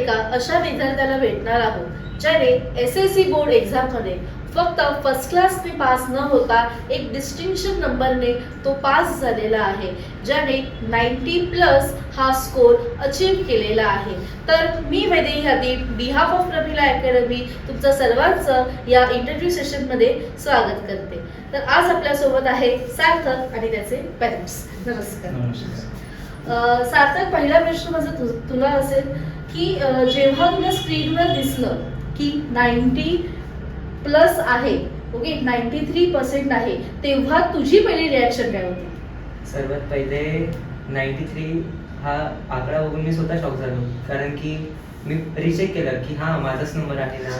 का अशा विद्यार्थ्याला भेटणार आहोत ज्याने SSC बोर्ड एक्झाममध्ये फक्त फर्स्ट क्लासने पास न होता एक डिस्टिंक्शन नंबरने तो पास झालेला आहे, ज्याने 90+ हा स्कोर अचीव केलेला आहे. तर मी वैदेही हादी बिहाफ ऑफ प्रमिला अकॅडमी तुमचं सर्वांचं या इंटरव्ह्यू सेशनमध्ये स्वागत करते. तर आज आपल्यासोबत आहे सार्थक आणि त्याचे पेरेंट्स. नमस्कार. सार्थक, पहिला प्रश्न माझा तुला असेल की जेव्हा तुला स्क्रीनवर दिसलं की 90+ आहे, ओके, 93% आहे, तेव्हा तुझी पहिली रिॲक्शन काय होती? सर्वात पहिले 93 हा आकडा बघून मी स्वतः शॉक झालो, कारण की मी रिचेक केलं की हा माझाच नंबर आहे ना,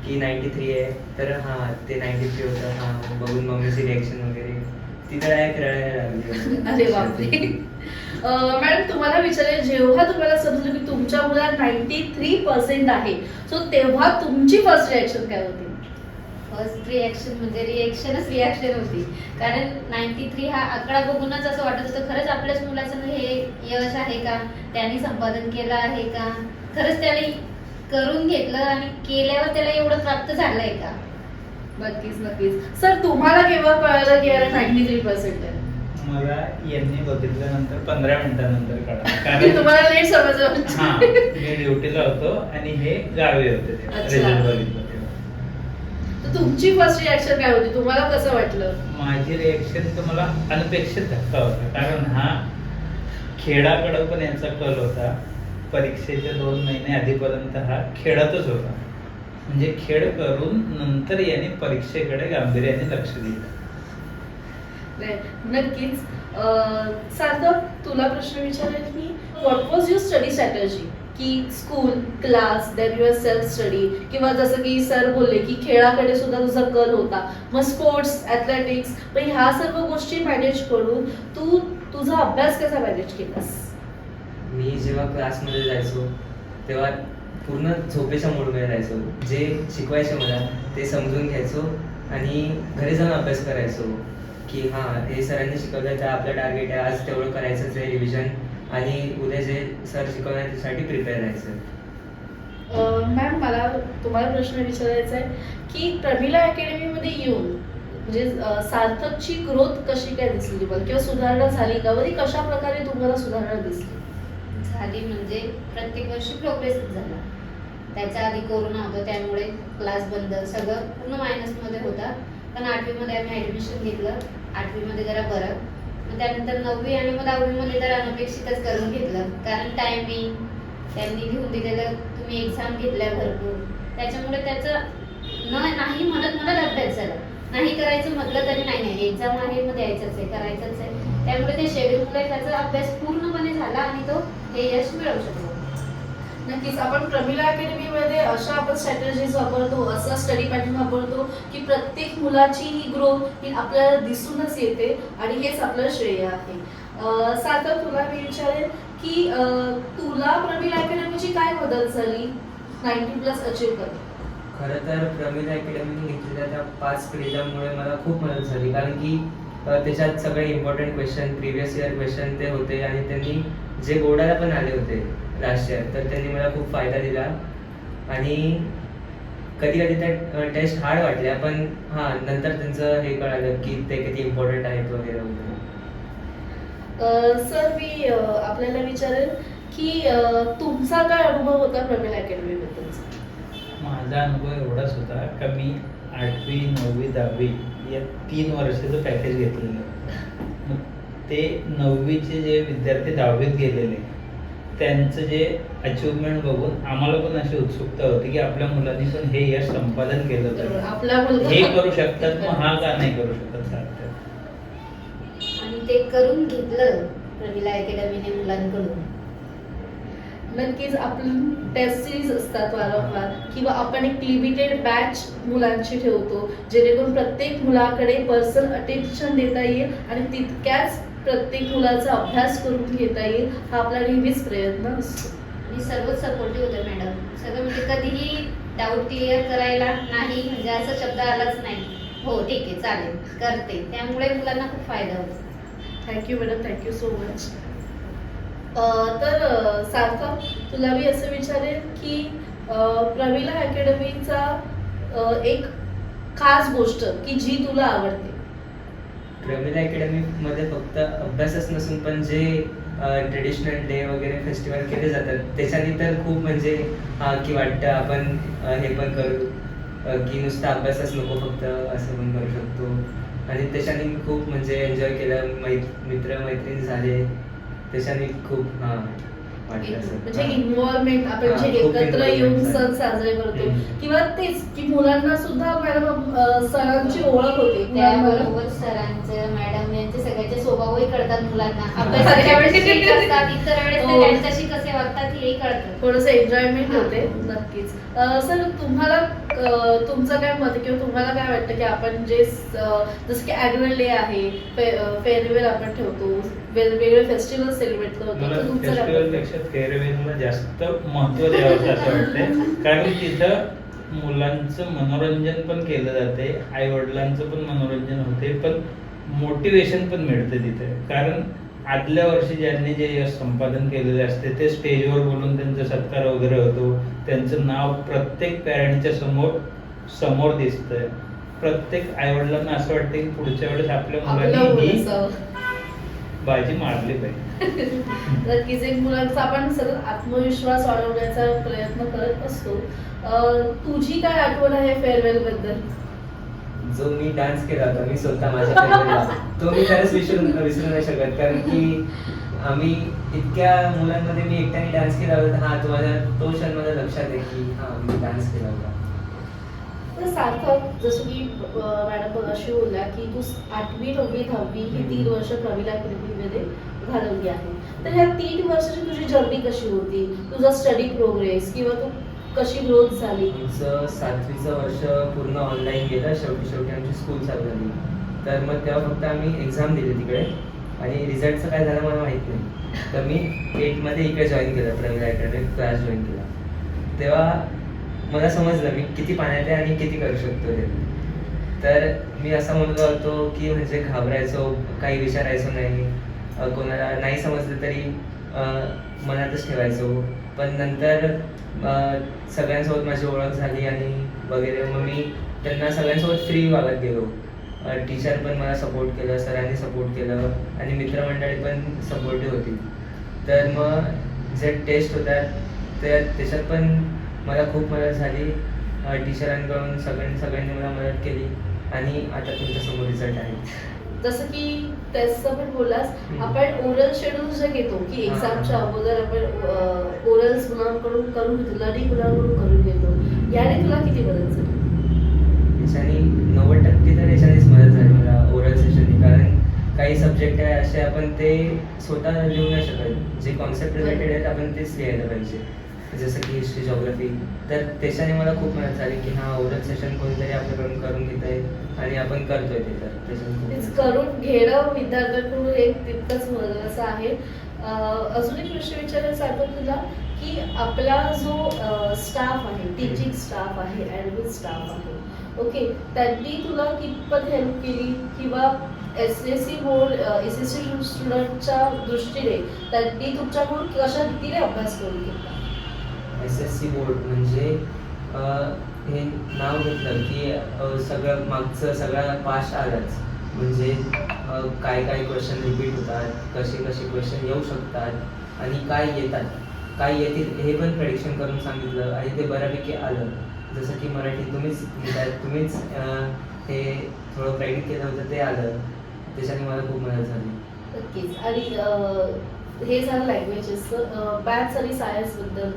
की 93 आहे, तर हा ते 93 होतं. हा बघून मम्मीची रिॲक्शन वगैरे तिथं डायरेक्ट रडायला लागली. अरे बापरे. मॅडम, तुम्हाला विचारेल, जेव्हा तुम्हाला समजलं की तुमच्या मुलात 93% आहे, सो तेव्हा तुमची फर्स्ट रिॲक्शन काय होती? फर्स्ट रिॲक्शन म्हणजे रिॲक्शन होती, कारण 93 हा आकडा बघूनच असं वाटत होतं खरंच आपल्याच मुलाचं हे यश आहे का, त्यांनी संपादन केलं आहे का, खरंच त्याने करून घेतलं आणि केल्यावर त्याला एवढं प्राप्त झालंय का. नक्कीच. सर, तुम्हाला केव्हा कळलं की याला 93% आहे? मला यांनी बघितल्यानंतर 15 मिनिटांनंतर कळलं, कारण तुम्हाला लेट समजलं. हा, मी ड्युटीला होतो आणि हे गावी होते. रिझल्ट बघितलं तेव्हा. तर तुमची फर्स्ट रिॲक्शन काय होती? तुम्हाला कसं वाटलं? माझी रिॲक्शन तर मला अनपेक्षित धक्का होता, कारण हा खेळाकडे पण यांचा कल होता. परीक्षेच्या 2 महिने आधीपर्यंत हा खेळतच होता, म्हणजे खेळ करून नंतर याने परीक्षेकडे गांभीर्याने लक्ष दिलं. नक्कीच. सार्थक, तुला प्रश्न विचारेल की what was your study strategy, की school, class, then your self study, किंवा जसं की सर बोलले की खेळाकडे सुद्धा तुझा कल होता, मग स्पोर्ट्स, ॲथलेटिक्स, पण ह्या सर्व गोष्टी मॅनेज करून तू तुझा अभ्यास कसा मॅनेज केलास? मी जेव्हा क्लासमध्ये जायचो तेव्हा पूर्ण झोपेच्या मूडमध्ये जायचो. जे शिकवायचे मला ते समजून घ्यायचो आणि घरी जाऊन अभ्यास करायचो की हां, हे सरांनी शिकवलं तर आपलं टार्गेट आहे, आज तेवढं करायचंच आहे रिव्हिजन, आणि उद्या जे सर शिकवणार त्यासाठी प्रिपेअर राहायचं. मॅम, मला तुम्हाला प्रश्न विचारायचा आहे की प्रमिला अकॅडमीमध्ये येऊन म्हणजे सार्थकची ग्रोथ कशी काय दिसली तुम्हाला, किंवा सुधारणा झाली का, व ती कशा प्रकारे तुम्हाला सुधारणा दिसली? झाली म्हणजे प्रत्येक वर्षी प्रोग्रेसच झाला. त्याच्या आधी कोरोना होता, त्यामुळे क्लास बंद, सगळं पूर्ण मायनसमध्ये होता. पण 8वीमध्ये आम्ही ॲडमिशन घेतलं. 8वीमध्ये जरा बरं, मग त्यानंतर 9वी आणि मग 10वीमध्ये तर अनपेक्षितच करून घेतलं, कारण टायमिंग त्यांनी लिहून दिलेलं, तुम्ही एक्झाम घेतल्या भरपूर, त्याच्यामुळे त्याचं नाही म्हणत अभ्यास झाला. नाही करायचं म्हटलं तरी नाही, एक्झाम आहे मग द्यायचंच आहे, करायचंच आहे, त्यामुळे ते शेड्यूलमुळे त्याचा अभ्यास पूर्णपणे झाला आणि तो हे यश मिळवू शकतो. नक्कीच. आपण प्रमिला अकॅडमीमध्ये अशा आपण स्ट्रॅटेजीज वापरतो, असा स्टडी पॅटर्न वापरतो की प्रत्येक मुलाची ही ग्रोथ ही आपल्याला दिसूनच येते, आणि हेच आपलं श्रेय आहे. सार्थक, तुला मी विचारेल की तुला प्रमिला अकॅडमीची काय मदत झाली 90+ अचीव करण्यात? खरं तर प्रमिला अकॅडमीने घेतलेल्या त्या 5 क्रेडिटमुळे मला खूप मदत झाली, कारण की त्याच्यात सगळे important question, previous year question ते होते, आणि त्यांनी जे बोर्डाला पण आले होते लास्ट इयर, तर त्यांनी मला खूप फायदा दिला. आणि कधी कधी त्या टेस्ट हार्ड वाटल्या, पण हां, नंतर त्यांचं हे कळालं की ते किती इम्पॉर्टंट आहेत वगैरे वगैरे. सर, मी आपल्याला विचारेल की तुमचा काय अनुभव होता प्रमिला अकॅडमीबद्दलचा? माझा अनुभव एवढाच होता का मी 8वी, 9वी, 10वी या 3 वर्षाचं पॅकेज घेतलेलं. मग ते 9वीचे जे विद्यार्थी 10वीत गेलेले, त्यांचं जे अचिव्हमेंट बघून आम्हाला पण अशी उत्सुकता होती की आपल्या मुलांनी पण हे यश संपादन केलं तर हे करू शकतात, मग हा का नाही करू शकत. आणि ते करून घेतलं प्रमिला अकॅडमीने मुलांकडून. नक्कीच. आपण टेस्ट सिरीज असतात वारंवार, किंवा आपण एक लिमिटेड बॅच मुलांची ठेवतो, जेणेकरून प्रत्येक मुलाकडे पर्सनल अटेन्शन देता येईल आणि तितक्याच प्रत्येक मुलाचा अभ्यास करून घेता येईल, हा आपला नेहमीच प्रयत्न असतो. आणि सर्वच सपोर्टिव्ह होते मॅडम, सगळं म्हणजे कधीही डाऊट क्लिअर करायला नाही, म्हणजे असा शब्द आलाच नाही, हो ठीक आहे चालेल करते, त्यामुळे मुलांना खूप फायदा होतो. Thank you madam, thank you so much. तर सार्थक, तुला मी असं विचारेन की प्रमिला अकॅडमीचा एक खास गोष्ट की जी तुला आवडते. प्रमिला अकॅडमीमध्ये फक्त अभ्यासच नसून पण जे ट्रेडिशनल डे वगैरे फेस्टिवल केले जातात त्याच्याने तर खूप म्हणजे की वाटतं आपण हे पण करू की नुसतं अभ्यासच नको फक्त असं पण करू शकतो. आणि त्याच्याने मी खूप म्हणजे एन्जॉय केलं, मित्र-मैत्रीण झाले, त्याच्याने खूप वाटलं असं. म्हणजे इन्व्हॉल्वमेंट आपण जे खूप एकत्र येऊन involvement सण झालं. साजरे करतो हम्म. किंवा तेच की मुलांना सुद्धा मॅडम सणांची ओळख होते मुलांना. त्याबरोबर सरांचं मॅडम यांचे सगळ्याचे स्वभावही कळतात मुलांना. अभ्यासाच्या वेळेस ते एक असतात, इतर वेळेस ते हो. त्यांच्याशी कसे वागतात हेही कळतं. थोडंसं एन्जॉयमेंट होते हा. नक्कीच. सर तुम्हाला तुमचं काय मत आहे किंवा तुम्हाला काय वाटतं की आपण जे जसं की ॲन्युअल डे आहे, फेअरवेल आपण ठेवतो, वेगवेगळे फेस्टिवल सेलिब्रेट करतो, मला तर तुमचं काय मत फेस्टिवल आहे? पेक्षा फेअरवेलला जास्त महत्त्व द्यावं असं वाटतंय. कारण तिथं मुलांचं मनोरंजन पण केलं जाते, आई वडिलांचं पण मनोरंजन होते, पण मोटिवेशन पण मिळते तिथे. कारण आदल्या वर्षी ज्यांनी जे यश संपादन केलेले असते ते स्टेजवर बोलून त्यांचा सत्कार वगैरे होतो. त्यांचं नाव प्रत्येक पॅरेंटच्या समोर दिसतंय. प्रत्येक आई वडिलांना असं वाटतं की पुढच्या वेळेस आपल्या आपलं मुलांनी ही मुलाचं. बाजी मारली पाहिजे. नक्कीच एक मुलांचा आपण सतत आत्मविश्वास वाढवण्याचा प्रयत्न करत असतो. तुझी काय आठवण आहे फेअरवेल बद्दल? जो मी डान्स केला होता मी स्वतः माझ्या फेअरवेलला, तो मी खरंच विसरू नाही शकत. कारण की आम्ही इतक्या मुलांमध्ये मी एकट्याने डान्स केला होता. तो क्षण माझ्या लक्षात आहे की मी डान्स केला होता. तर सार्थक, जसं की मॅडम मगाशी बोलल्या की तू 8वी 9वी 10वी ही 3 वर्ष प्रमिला अकॅडमीमध्ये घालवली आहे. तर ह्या 3 वर्षाची तुझी जर्नी कशी होती? तुझा स्टडी प्रोग्रेस किंवा तू कशी ग्रोथ झाली? आमचं 7वीचं वर्ष पूर्ण ऑनलाईन गेलं. शेवटी आमची स्कूल चालू झाली. तर मग तेव्हा फक्त आम्ही एक्झाम दिली तिकडे आणि रिझल्टचं काय झालं मला माहीत नाही. तर मी 8मध्ये इकडे जॉईन केलं, प्रमिला अकॅडमी क्लास जॉईन केला. तेव्हा मला समजलं मी किती पाण्यात आहे आणि किती करू शकतो ते. तर मी असा मुलगा होतो की म्हणजे घाबरायचो, काही विचारायचो नाही, कोणाला नाही समजलं तरी मनातच ठेवायचो. पण नंतर सगळ्यांसोबत माझी ओळख झाली आणि वगैरे मग मी त्यांना सगळ्यांसोबत फ्री वागत गेलो. टीचर पण मला सपोर्ट केलं, सरांनी सपोर्ट केलं आणि मित्रमंडळी पण सपोर्टिव्ह होती. तर मग जे टेस्ट होतात त्याच्यात पण मला खूप मदत झाली. टीचरांकडून सगळ्यांनी मला मदत केली आणि आता तुमच्यासमोर रिझल्ट आहे. जसं की टेस्टचं पण बोललास, आपण ओरल शेड्यूल जे घेतो की हा. एक्झामच्या अगोदर आपण ओरल्स मुलांकडून करून घेतो, लर्निंग मुलांकडून करून घेतो, याने तुला किती मदत झाली? याच्याने 90% तर याच्यानेच मदत झाली मला ओरल सेशननी. कारण काही सब्जेक्ट आहे असे आपण ते स्वतः लिहू नाही शकत. जे कॉन्सेप्ट रिलेटेड आहेत आपण तेच लिहायला पाहिजे, जसं की हिस्ट्री, जॉग्राफी. तर त्याच्याने मला खूप मदत झाली की ओरल सेशन कोणीतरी आपल्याकडून करून घेत आहे आणि आपण करतोय ते. तर त्याच्याने खूप तेच मदत झाली. करून घेणं विद्यार्थ्यांकडून एक तितकंच महत्त्वाचं आहे. अजून एक प्रश्न विचारायचा आहे तुला की आपला जो स्टाफ आहे, टीचिंग स्टाफ आहे, ॲडमिन स्टाफ आहे, ओके, त्यांनी तुला कितपत हेल्प केली किंवा SSC बोर्ड SSC स्टुडंटच्या दृष्टीने त्यांनी तुमच्याकडून कशा रीतीने अभ्यास करून घेतला? SSC बोर्ड म्हणजे हे नाव घेतलं की सगळं मागचं सगळं पास्ट आलंच. म्हणजे काय काय क्वेश्चन रिपीट होतात, कसे कसे क्वेश्चन येऊ शकतात आणि काय येतात, काय येतील हे पण प्रेडिक्शन करून सांगितलं आणि ते बऱ्यापैकी आलं. जसं की मराठी तुम्हीच लिहिताय, तुम्हीच हे थोडं प्रेडिक्ट केलं होतं, ते आलं. त्याच्याने मला खूप मदत झाली. नक्कीच. आणि हे झालं लँग्वेजेसचं. मॅथ्स आणि सायन्सबद्दल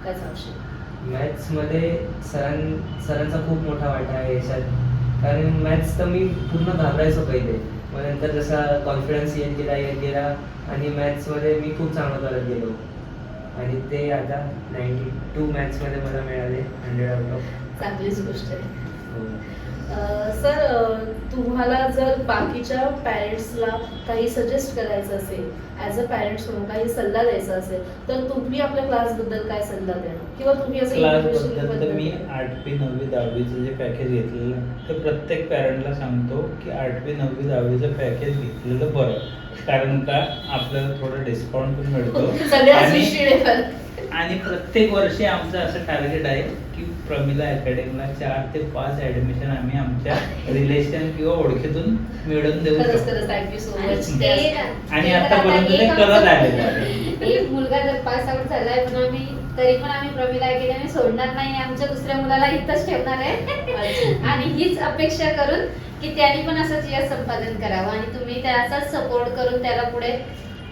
काय सांगशील? मॅथ्समध्ये सरांचा खूप मोठा वाटा आहे याच्यात. कारण मॅथ्स तर मी पूर्ण घाबरायचो पहिले, मग नंतर जसा कॉन्फिडन्स येत गेला आणि मॅथ्समध्ये मी खूप चांगलं करत गेलो आणि ते आता 92 मॅथ्समध्ये मला मिळाले 100 आउट ऑफ. चांगलीच गोष्ट आहे. हो. सर, तुम्हाला जर बाकीच्या पॅरेंट्सला काही सजेस्ट करायचं असेल, ॲज अ पॅरेंट्स म्हणून काही सल्ला द्यायचा असेल, तर तुम्ही आपल्या क्लासबद्दल काय सल्ला द्याल किंवा तुम्ही असं क्लासबद्दल तर मी 8वी 9वी 10वीचं जे पॅकेज घेतलेलं ते प्रत्येक पॅरेंटला सांगतो की 8वी 9वी 10वीचं पॅकेज घेतलेलं बरं. कारण का आपल्याला थोडं डिस्काउंट पण मिळतो सगळ्या आणि दृष्टीने पण. आणि प्रत्येक वर्षी आमचं असं टार्गेट आहे की प्रमिला अकॅडमीला 4 ते 5 ऍडमिशन आम्ही आमच्या रिलेशन किंवा ओळखीतून मिळवून देऊ खरंच शकतो. खरंच थँक्यू सो आणि मच. आणि आतापर्यंत ते करत आलेलं आहे. एक मुलगा जर पास आउट झालाय तरी पण आम्ही प्रमिला अकॅडमी सोडणार नाही, आमच्या दुसऱ्या मुलाला इथंच ठेवणार आहे आणि हीच अपेक्षा करून की त्यांनी पण असंच यश संपादन करावं आणि तुम्ही त्याचाच सपोर्ट करून त्याला पुढे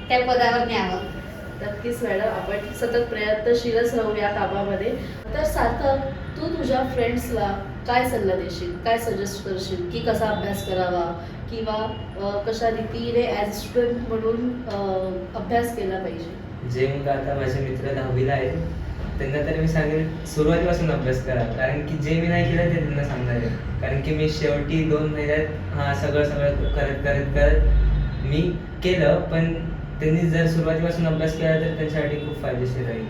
त्या पदावर न्यावं. नक्कीच मॅडम, आपण सतत प्रयत्नशीलच राहू या कामामध्ये. तर सार्थक, तू तुझ्या फ्रेंड्सला काय सल्ला देशील, काय सजेस्ट करशील की कसा अभ्यास करावा किंवा कशा रीतीने ॲज स्टुडंट म्हणून अभ्यास केला पाहिजे? जे मुलं आता माझे मित्र 10वीला आहेत त्यांना तर मी सांगेल सुरुवातीपासून अभ्यास करा, कारण की जे मी नाही केलं ते त्यांना सांगणार आहे. कारण की मी शेवटी 2 महिन्यात सगळं करत मी केलं, पण त्यांनी जर सुरुवातीपासून अभ्यास केला तर त्यांच्यासाठी खूप फायदेशीर राहील.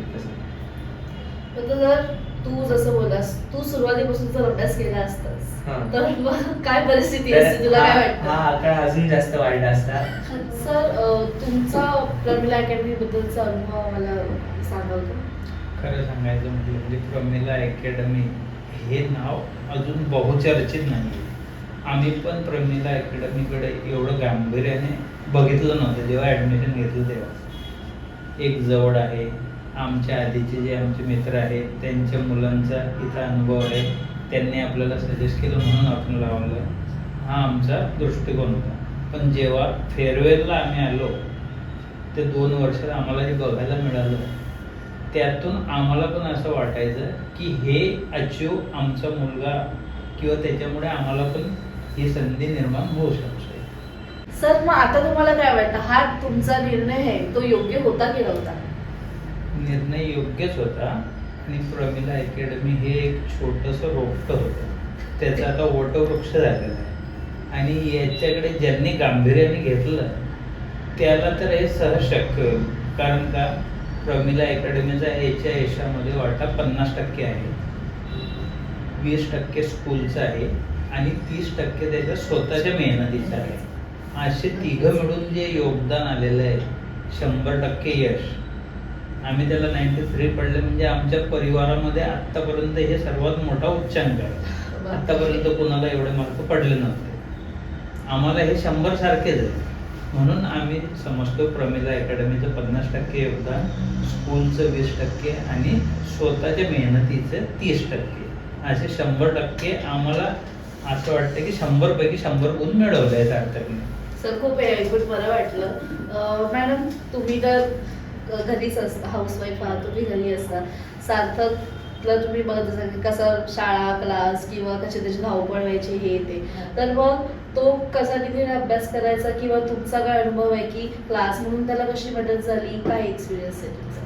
पण जर तू जसं बोलास, तू सुरुवातीपासून जर अभ्यास केला असतास हां. तर मग काय परिस्थिती असते, तुला काय हा वाटतं? आकडा अजून जास्त वाढला असता. सर, तुमचा प्रमिला अकॅडमी बद्दलचा अनुभव आम्हाला सांगाल का? खरं सांगायचं म्हटलं म्हणजे प्रमिला अकॅडमी हे नाव अजून बहुचर्चित नाही. आम्ही पण प्रमिला अकॅडमीकडे एवढं गांभीर्याने बघितलं नव्हतं जेव्हा ॲडमिशन घेतलं तेव्हा. एक जवळ आहे, आमच्या आधीचे जे आमचे मित्र आहेत त्यांच्या मुलांचा इथं अनुभव आहे, त्यांनी आपल्याला सजेस्ट केलं म्हणून आपण लावलं, हा आमचा दृष्टिकोन होता. पण जेव्हा फेअरवेलला आम्ही आलो ते 2 वर्षात आम्हाला जे बघायला मिळालं त्यातून आम्हाला पण असं वाटायचं की हे अचीव आमचा मुलगा किंवा त्याच्यामुळे आम्हाला पण ही संधी निर्माण होऊ शकते. सर, मग आता तुम्हाला काय वाटतं, हा तुमचा निर्णय आहे तो योग्य होता की नव्हता? निर्णय योग्यच होता आणि प्रमिला अकॅडमी हे एक छोटंसं रोपटं होतं, त्याचा आता वटवृक्ष झालेला आहे आणि याच्याकडे ज्यांनी गांभीर्याने घेतलं त्याला तर हे सहज शक्य होईल. कारण का प्रमिला अकॅडमीचा याच्या यशामध्ये वाटा 50% आहे, 20% स्कूलचा आहे आणि 30% त्याच्या स्वतःच्या मेहनतीचं आहे. असे तिघं मिळून जे योगदान आलेलं आहे 100% यश. आम्ही त्याला 93 पडले म्हणजे आमच्या परिवारामध्ये आत्तापर्यंत हे सर्वात मोठा उच्चांक आहे. आत्तापर्यंत कोणाला एवढे मार्क पडले नव्हते. आम्हाला हे 100 सारखेच आहे. म्हणून आम्ही समजतो प्रमिला अकॅडमीचं 50% योगदान, स्कूलचं 20% आणि स्वतःच्या मेहनतीचं 30%, असे 100% आम्हाला असं वाटतं की 100 पैकी 100 गुण मिळवले आहेत सार्थकने. सर, खूप हे ऐकून बरं वाटलं. मॅडम, तुम्ही तर घरीच असता, हाऊसवाईफ आहात, तुम्ही घरी असता. सार्थकला तुम्ही बघत असाल की कसं शाळा, क्लास किंवा कशी त्याची धावपळ व्हायची हे ते, तर मग तो कसा रीतीने अभ्यास करायचा किंवा तुमचा काय अनुभव आहे की क्लास म्हणून त्याला कशी मदत झाली, काय एक्सपिरियन्स आहे तुमचा?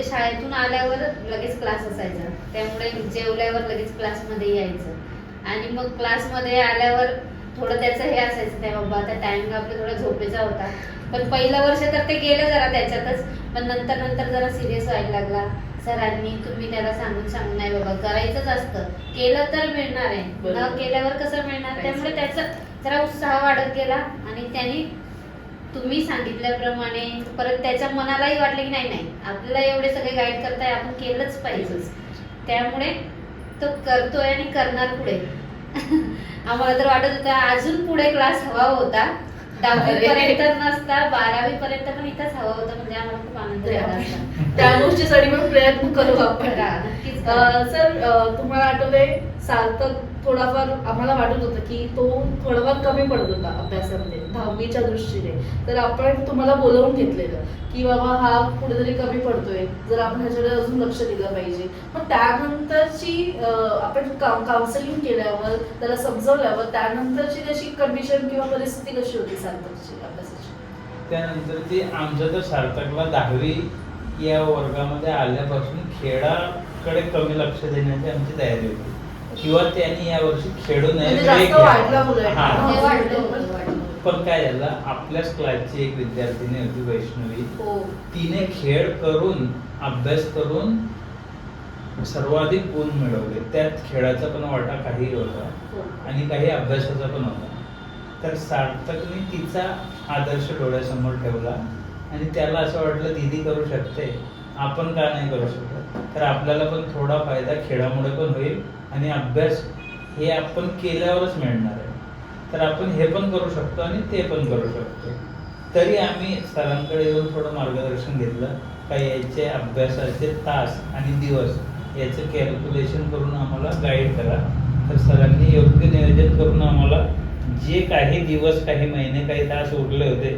शाळेतून आल्यावर लगेच क्लास असायचा, त्यामुळे जेवल्यावर लगेच क्लासमध्ये यायचं आणि मग क्लासमध्ये आल्यावर थोडं त्याचं हे असायचं त्या बाबा आता टाइम आपला थोडा झोपेचा होता. पण पहिलं वर्ष तर ते गेलं जरा त्याच्यातच, पण नंतर जरा सिरियस व्हायला लागला. सरांनी तुम्ही त्याला सांगून नाही बाबा करायचंच असतं, केलं तर मिळणार आहे, न केल्यावर कसं मिळणार. त्यामुळे त्याचा जरा उत्साह वाढत गेला आणि त्यांनी तुम्ही सांगितल्याप्रमाणे परत त्याच्या मनालाही वाटले की नाही आपल्याला एवढे सगळे गाईड करताय, आपण केलंच पाहिजे. त्यामुळे तो करतोय आणि करणार पुढे. आम्हाला तर वाटत होतं अजून पुढे क्लास हवा होता, 10वी पर्यंत नसता 12वी पर्यंत पण इथंच हवा होता, म्हणजे आम्हाला खूप आनंद झाला असता. त्या गोष्टीसाठी पण प्रयत्न करू आपण. नक्कीच. सर, तुम्हाला आठवतंय सार्थक थोडाफार आम्हाला वाटत होतं की तो थोडाफार कमी पडत होता अभ्यासामध्ये 10वीच्या दृष्टीने, तर आपण तुम्हाला बोलवून घेतलेलं की बाबा हा कुठेतरी कमी पडतोय, जर आपण ह्याच्याकडे अजून लक्ष दिलं पाहिजे. मग त्यानंतरची आपण काउन्सिलिंग केल्यावर त्याला समजवल्यावर त्यानंतरची त्याची कंडिशन किंवा परिस्थिती कशी होती सार्थकची अभ्यासाची? त्यानंतर ते आमचं तर सार्थकला 10वी या वर्गामध्ये आल्यापासून खेळाकडे कमी लक्ष देण्याची आमची तयारी होती किंवा त्यांनी यावर्षी खेळू नये. पण काय झालं, आपल्याच क्लासची एक विद्यार्थिनी होती वैष्णवी, तिने खेळ करून अभ्यास करून सर्वाधिक गुण मिळवले. त्यात खेळाचा पण वाटा काही होता आणि काही अभ्यासाचा पण होता. तर सार्थकने तिचा आदर्श डोळ्यासमोर ठेवला आणि त्याला असं वाटलं दीदी करू शकते, आपण का नाही करू शकत. तर आपल्याला पण थोडा फायदा खेळामुळे पण होईल आणि अभ्यास हे आपण केल्यावरच मिळणार आहे. तर आपण हे पण करू शकतो आणि ते पण करू शकतो. तरी आम्ही सरांकडे येऊन थोडं मार्गदर्शन घेतलं का याचे अभ्यासाचे तास आणि दिवस याचं कॅल्क्युलेशन करून आम्हाला गाईड करा. तर सरांनी योग्य नियोजन करून आम्हाला जे काही दिवस, काही महिने, काही तास उरले होते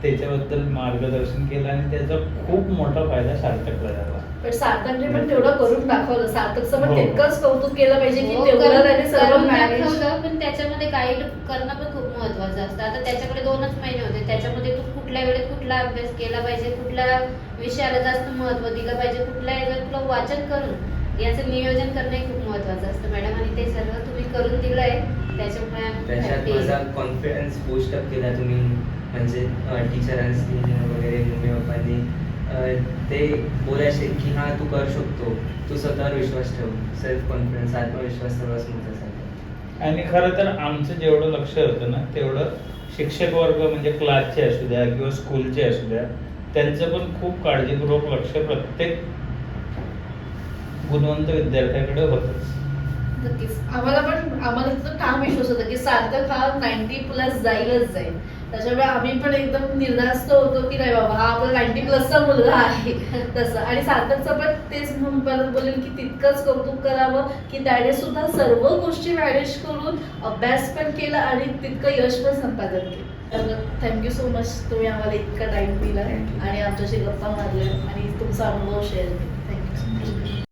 त्याच्याबद्दल मार्गदर्शन केलं आणि त्याचा खूप मोठा फायदा सार्थकला झाला. पण सार्थकने पण तेवढं करून दाखवलं. सार्थकचं पण हो. तितकंच कौतुक केलं पाहिजे की हो, तेवढं त्याने सर्व करून मॅनेज. दाखवलं, पण त्याच्यामध्ये गाईड करणं पण खूप महत्वाचं असतं. आता त्याच्याकडे 2च महिने होते, त्याच्यामध्ये तू कुठल्या वेळेत कुठला अभ्यास केला पाहिजे, कुठल्या विषयाला जास्त महत्व दिलं पाहिजे, कुठल्या याच्यात तुला वाचन करून याचं नियोजन करणं हे खूप महत्वाचं असतं मॅडम. आणि ते सर्व तुम्ही करून दिलंय, त्याच्यामुळे आम्ही त्याच्यात happy माझा आहे. कॉन्फिडन्स बूस्ट अप केला तुम्ही, म्हणजे टीचरांनी वगैरे मम्मी पप्पांनी ते बोलायचे की हां तू करू शकतो, तू स्वतःवर विश्वास ठेव. सेल्फ कॉन्फिडन्स, आत्मविश्वास सर्वात महत्त्वाचा आहे. आणि खरं तर आमचं जेवढं लक्ष होतं ना तेवढं शिक्षक वर्ग म्हणजे क्लासचे असू द्या किंवा स्कूलचे असू द्या त्यांचं पण खूप काळजीपूर्वक लक्ष प्रत्येक गुणवंत विद्यार्थ्याकडे होतंच. नक्कीच आम्हाला तर ठाम विश्वास होता की सार्थक हा 90+ जाईलच जाईल. त्याच्यामुळे आम्ही पण एकदम निर्धास्त होतो की नाही बाबा हा आपला 90+ मुलगा आहे तसं. आणि सार्थकचं पण तेच म्हणून परत बोलेल की तितकंच कौतुक करावं की त्याने सुद्धा सर्व गोष्टी मॅनेज करून अभ्यास पण केला आणि तितकं यश पण संपादन केलं. तर थँक्यू सो मच, तुम्ही आम्हाला इतका टाइम दिला Thank you. आणि आमच्याशी गप्पा मारल्या आणि तुमचा अनुभव शेअर केला. थँक्यू.